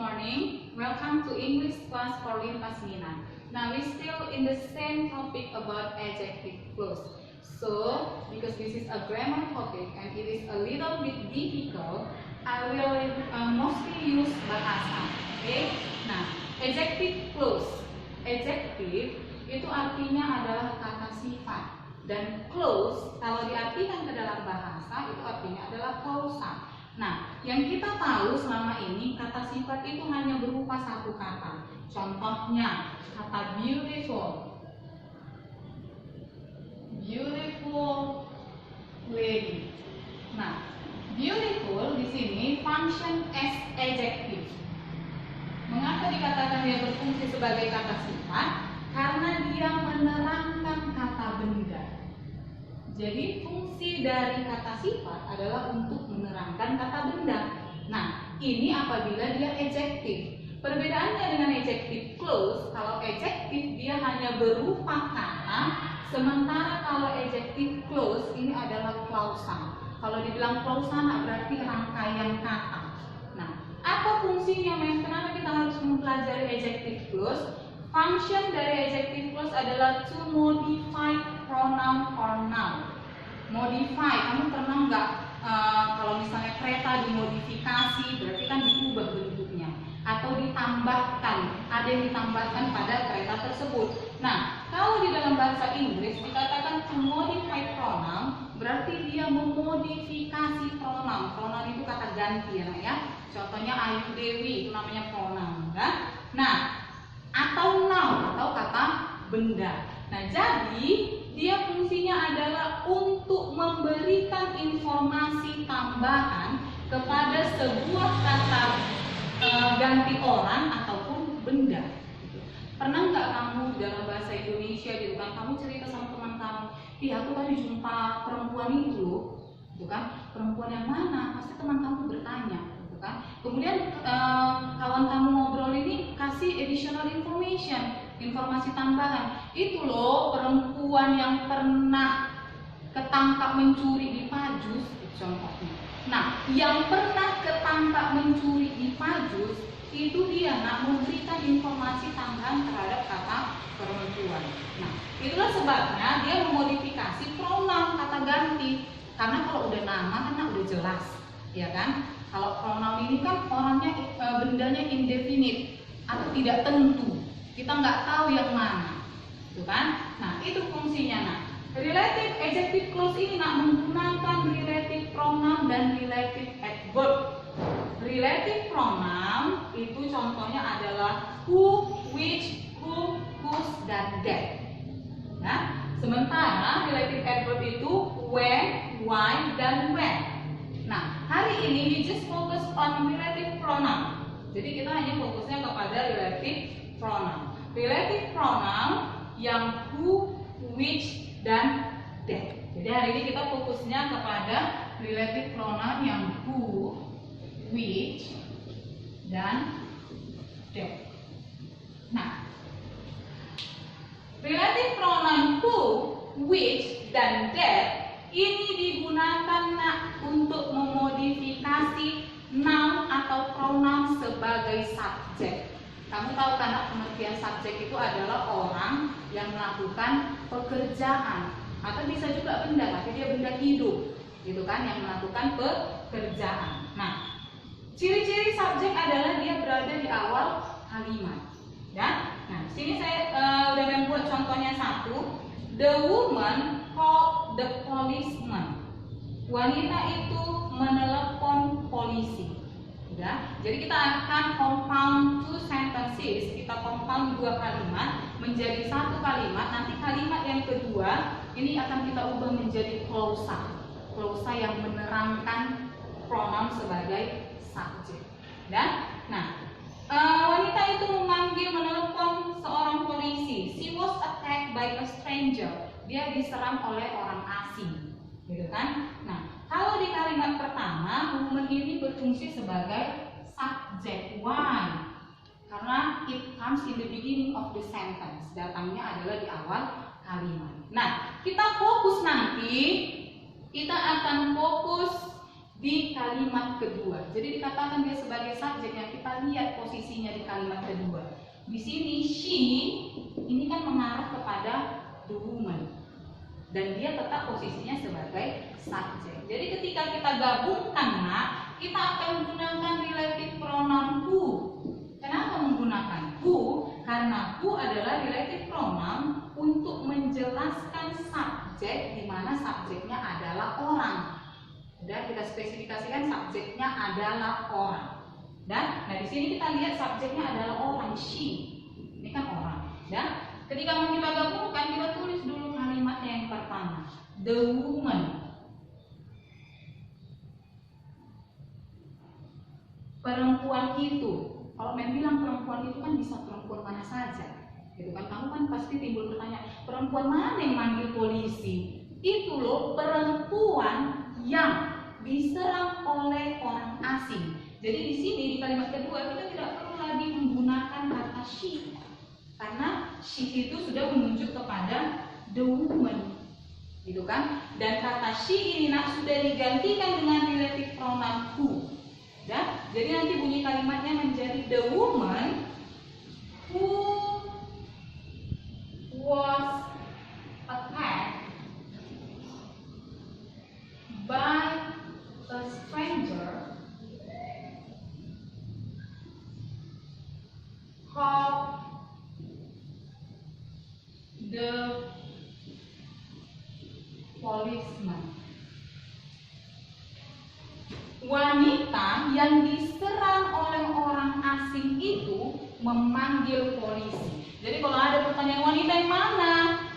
morning. Welcome to English class for Lintas Minang. Now we're still in the same topic about adjective clause. So, because this is a grammar topic and it is a little bit difficult, I will mostly use bahasa. Okay? Nah, adjective clause. Adjective itu artinya adalah kata sifat, dan clause kalau diartikan ke dalam bahasa itu artinya adalah klausa. Nah, yang kita tahu selama ini kata sifat itu hanya berupa satu kata. Contohnya kata beautiful, beautiful lady. Nah, beautiful di sini function as adjective. Mengapa dikatakan dia berfungsi sebagai kata sifat? Karena dia menerangkan kata benda. Jadi fungsi dari kata sifat adalah untuk menerangkan kata benda. Nah, ini apabila dia adjektif. Perbedaannya dengan adjective clause, kalau adjective dia hanya berupa kata, sementara kalau adjective clause ini adalah klausa. Kalau dibilang klausa berarti rangkaian kata. Nah, apa fungsinya? Kenapa kita harus mempelajari adjective clause? Function dari adjective clause adalah to modify pronoun or noun. Modify, kamu pernah nggak kalau misalnya kereta dimodifikasi, berarti kan diubah bentuknya, atau ditambahkan, ada yang ditambahkan pada kereta tersebut. Nah, kalau di dalam bahasa Inggris dikatakan to modify pronoun, berarti dia memodifikasi pronoun. Pronoun itu kata ganti ya. Contohnya Ayu Dewi itu namanya pronoun, kan? Nah, atau noun atau kata benda. Nah, jadi dia fungsinya adalah untuk memberikan informasi tambahan kepada sebuah kata ganti orang ataupun benda. Pernah nggak kamu dalam bahasa Indonesia gitu kan, kamu cerita sama teman kamu, aku tadi jumpa perempuan itu loh, gitu kan? Perempuan yang mana? Pasti teman kamu bertanya. Kemudian kawan kamu ngobrol ini kasih additional information, informasi tambahan. Itu loh perempuan yang pernah ketangkap mencuri di Pajus, contohnya. Nah, yang pernah ketangkap mencuri di Pajus itu dia memberikan informasi tambahan terhadap kata perempuan. Nah, itulah sebabnya dia memodifikasi pronoun kata ganti. Karena kalau udah nama kan udah jelas, ya kan? Kalau pronoun ini kan orangnya bendanya indefinite atau tidak tentu, kita nggak tahu yang mana, gitu kan? Nah, itu fungsinya. Nah, relative adjective clause ini menggunakan relative pronoun dan relative adverb. Relative pronoun itu contohnya adalah who, which, whom, whose, dan that. Nah, sementara relative adverb itu when, why, dan when. Nah, hari ini we just focus on relative pronoun. Jadi kita hanya fokusnya kepada relative pronoun. Relative pronoun yang who, which, dan that. Jadi hari ini kita fokusnya kepada relative pronoun yang who, which, dan that. Nah, relative pronoun who, which, dan that ini digunakan untuk memodifikasi noun atau pronoun sebagai subjek. Kamu tahu kan pengertian subjek itu adalah orang yang melakukan pekerjaan, atau bisa juga benda, tapi dia benda hidup, gitu kan, yang melakukan pekerjaan. Nah, ciri-ciri subjek adalah dia berada di awal kalimat, ya. Nah, sini saya udah membuat contohnya satu. The woman called the policeman. Wanita itu menelepon polisi. Ya, jadi kita akan compound two sentences. Kita compound dua kalimat menjadi satu kalimat. Nanti kalimat yang kedua ini akan kita ubah menjadi klausa. Klausa yang menerangkan pronoun sebagai subjek. Ya. Nah, wanita itu menelepon seorang polisi. She was attacked by a stranger. Dia diserang oleh orang asing, gitu kan? Nah, kalau di kalimat pertama, woman ini berfungsi sebagai subjek. Why? Karena it comes in the beginning of the sentence. Datangnya adalah di awal kalimat. Nah, kita fokus nanti, kita akan fokus di kalimat kedua. Jadi dikatakan dia sebagai subjek yang kita kita lihat posisinya di kalimat kedua. Di sini she ini kan mengarah kepada the woman dan dia tetap posisinya sebagai subjek. Jadi ketika kita gabungkan nak, kita akan menggunakan relative pronoun who. Kenapa menggunakan who? Karena who adalah relative pronoun untuk menjelaskan subjek di mana subjeknya adalah orang. Dan kita spesifikasikan subjeknya adalah orang. Dan nah di sini kita lihat subjeknya adalah orang, she. Ini kan orang. Dan ketika mau kita gabungkan, kita tulis dulu kalimatnya yang pertama, the woman. Perempuan itu. Kalau bilang perempuan itu kan bisa perempuan mana saja. Gitu kan, kamu kan pasti timbul pertanyaan, perempuan mana yang manggil polisi? Itu loh perempuan yang diserang oleh orang asing. Jadi di sini di kalimat kedua kita tidak perlu lagi menggunakan kata she, karena she itu sudah menunjuk kepada the woman, gitu kan? Dan kata she ini nak sudah digantikan dengan relative pronoun who. Dan jadi nanti bunyi kalimatnya menjadi the woman who was attacked by a stranger called the policeman. Wanita yang diserang oleh orang asing itu memanggil polisi. Jadi kalau ada pertanyaan wanita yang mana?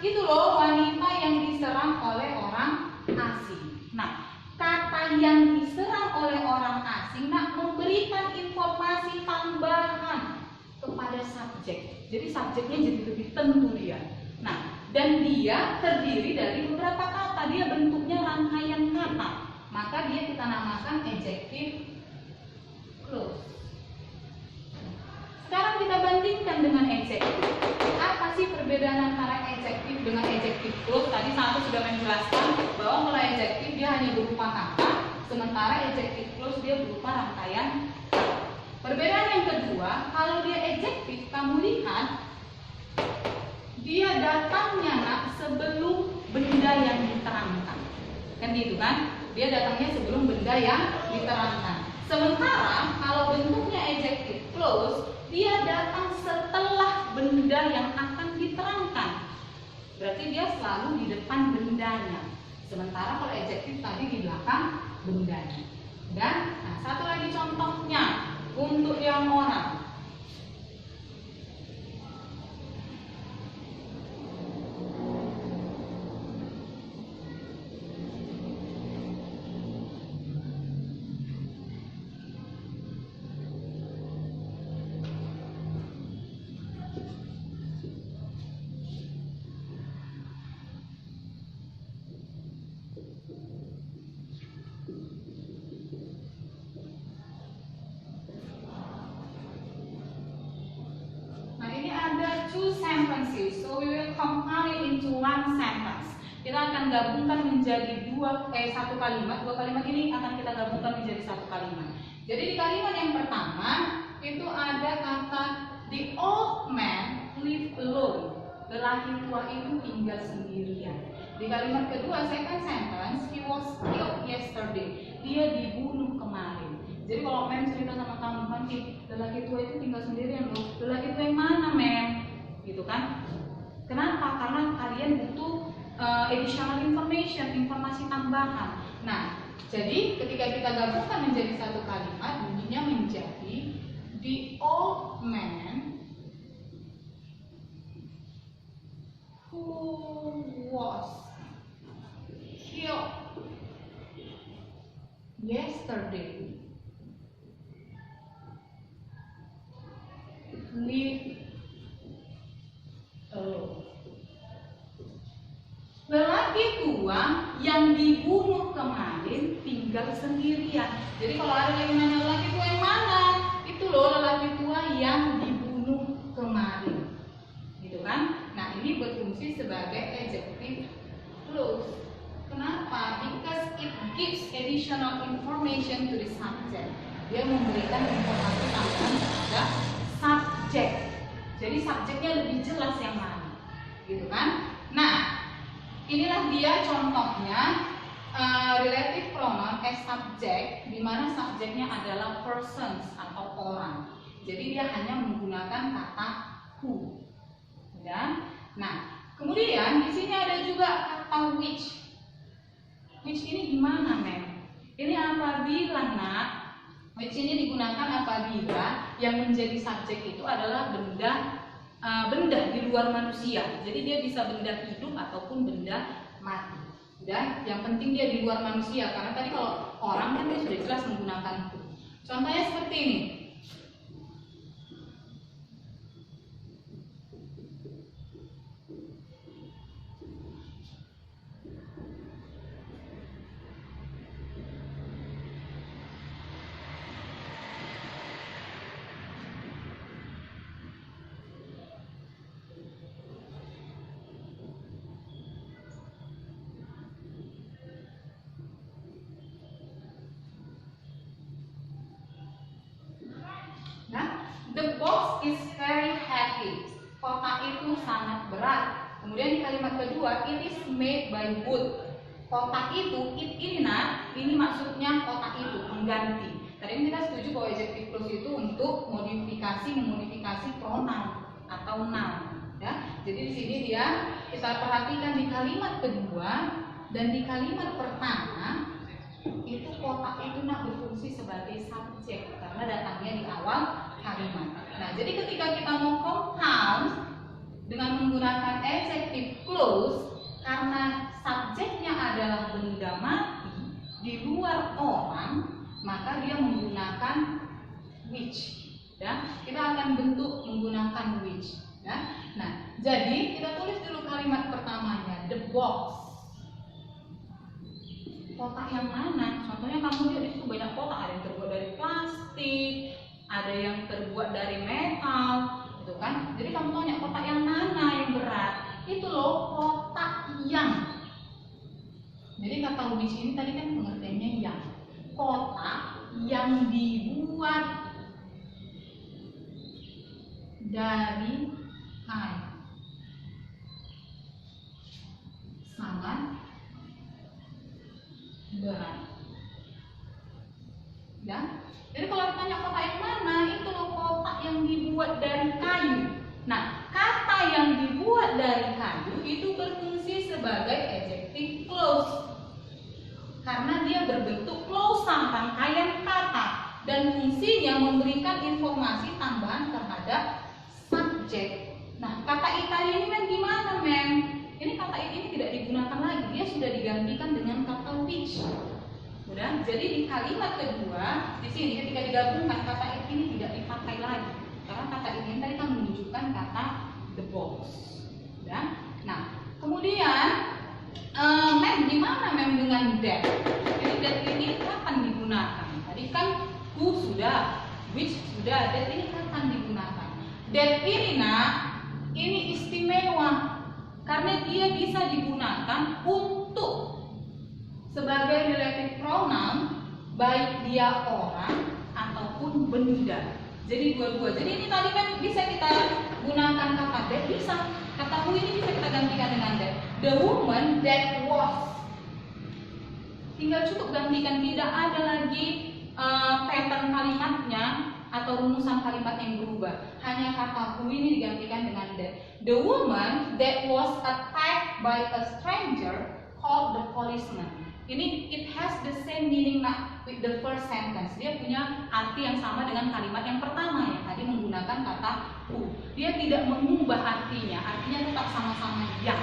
Itu loh wanita yang diserang oleh orang asing. Nah, kata yang diserang oleh orang asing memberikan informasi tambahan kepada subjek. Jadi subjeknya jadi lebih tentu dia. Nah, dan dia terdiri dari beberapa kata. Dia bentuknya rangkaian kata. Maka dia kita namakan adjective clause. Sekarang kita bandingkan dengan adjective. Apa sih perbedaan antara adjective dengan adjective clause? Tadi satu sudah menjelaskan bahwa kalau adjective dia hanya berupa kata, sementara adjective clause dia berupa rangkaian. Perbedaan yang kedua, kalau dia adjective, kamu lihat dia datangnya sebelum benda yang diterangkan. Kan gitu kan? Dia datangnya sebelum benda yang diterangkan. Sementara kalau bentuknya adjective clause, dia datang setelah benda yang akan diterangkan. Berarti dia selalu di depan bendanya. Sementara kalau adjective tadi di belakang bendanya. Dan nah, satu lagi contohnya untuk yang orang. Two sentences, so we will combine it into one sentence. Kita akan gabungkan menjadi satu kalimat. Dua kalimat ini akan kita gabungkan menjadi satu kalimat. Jadi di kalimat yang pertama itu ada kata the old man lived alone. Lelaki tua itu tinggal sendirian. Di kalimat kedua second sentence, he was killed yesterday. Dia dibunuh kemarin. Jadi kalau mem cerita sama kamu kan, lelaki tua itu tinggal sendirian loh. Lelaki tua yang mana mem? Gitu kan? Kenapa? Karena kalian butuh additional information, informasi tambahan. Nah, jadi ketika kita gabungkan menjadi satu kalimat, bunyinya menjadi the old man who was killed yesterday lived alone. Lelaki tua yang dibunuh kemarin tinggal sendirian. Jadi kalau ada yang nanya lelaki tua yang mana, itu loh lelaki tua yang dibunuh kemarin, gitu kan? Nah ini berfungsi sebagai adjective clause. Kenapa? Because it gives additional information to the subject. Dia memberikan informasi tambahan subjeknya lebih jelas yang mana, gitu kan? Nah, inilah dia contohnya relative pronoun as subject, di mana subjeknya adalah persons atau orang. Jadi dia hanya menggunakan kata who, ya. Nah, kemudian di sini ada juga kata which. Which ini gimana, Mem? Ini apabila nak, which ini digunakan apabila yang menjadi subjek itu adalah benda di luar manusia. Jadi dia bisa benda hidup ataupun benda mati. Dan yang penting dia di luar manusia, karena tadi kalau orang kan dia sudah jelas menggunakan who. Contohnya seperti ini. The box is very heavy. Kotak itu sangat berat. Kemudian di kalimat kedua, it is made by wood. Kotak itu, ini maksudnya kotak itu, pengganti. Tadi kita setuju bahwa adjective clause itu untuk memodifikasi pronoun atau noun. Ya. Jadi di sini kita perhatikan di kalimat kedua dan di kalimat pertama itu kotak itu berfungsi sebagai subjek karena datangnya di awal kalimat. Nah, jadi ketika kita mau compound dengan menggunakan adjective clause, karena subjeknya adalah benda mati di luar orang, maka dia menggunakan which. Ya, kita akan bentuk menggunakan which. Ya. Nah, jadi kita tulis dulu kalimat pertamanya, the box. Kotak yang mana? Contohnya kamu lihat itu banyak kotak, ada yang terbuat dari plastik, ada yang terbuat dari metal, gitu kan? Jadi kamu tanya kotak yang mana yang berat? Itu loh kotak yang. Jadi kata which ini tadi kan pengertiannya yang. Kotak yang dibuat dari kayu. Sangat berat. Ya. Jadi kalau ditanya kotak yang mana, itu loh kotak yang dibuat dari kayu. Nah, kata yang dibuat dari kayu itu berfungsi sebagai adjective clause. Karena dia berbentuk clausa, rangkaian kata, dan fungsinya memberikan informasi tambahan terhadap subjek. Nah, kata Italia ini kan gimana, Mem? Ini kata ini tidak digunakan lagi, dia sudah digantikan dengan kata which. Udah, jadi di kalimat kedua di sini ketika digabungkan kata ini tidak dipakai lagi karena kata ini tadi kan menunjukkan kata the box. Udah. Nah, kemudian Mem gimana Mem dengan that? Jadi that ini kapan digunakan? Tadi kan who sudah, which sudah, that ini kapan digunakan? That ini ini istimewa. Karena dia bisa digunakan untuk sebagai relative pronoun baik dia orang ataupun benda. Jadi dua-dua. Jadi ini tadi kan bisa kita gunakan kata that, bisa. Kata who ini bisa kita gantikan dengan that. The woman that was. Tinggal cukup gantikan, tidak ada lagi pattern kalimatnya atau rumusan kalimat yang berubah. Hanya kata who ini digantikan dengan that. The woman that was attacked by a stranger called the policeman. Ini it has the same meaning with the first sentence. Dia punya arti yang sama dengan kalimat yang pertama ya. Tadi menggunakan kata who. Dia tidak mengubah artinya. Artinya tetap sama-sama yang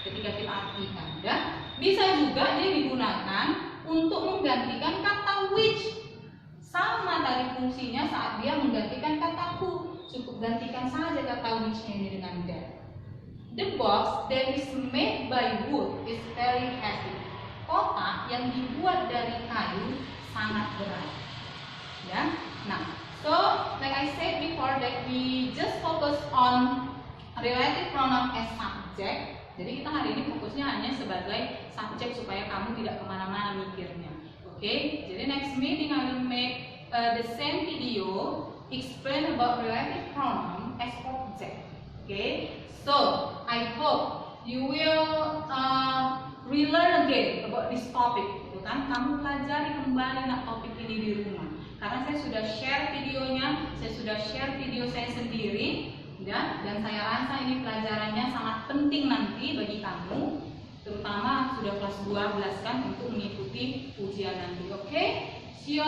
ketika kita artikan. Ya. Bisa juga dia digunakan untuk menggantikan kata which. Sama dari fungsinya saat dia menggantikan kata who. Cukup gantikan saja kata which ini dengan that. The box that is made by wood is very heavy. Kotak yang dibuat dari kayu sangat berat. Ya. Nah, so like I said before that we just focus on relative pronoun as subject. Jadi kita hari ini fokusnya hanya sebagai subjek supaya kamu tidak kemana-mana mikirnya. Oke, jadi next meeting I will make the same video explain about relative pronoun as object. Okay, so I hope you will relearn again about this topic, gitu kan? Kamu pelajari kembali topik ini di rumah. Karena saya sudah share videonya, saya sudah share video saya sendiri, ya, dan saya rasa ini pelajarannya sangat penting nanti bagi kamu, terutama sudah kelas 12 kan, untuk mengikuti ujian nanti. Oke? See you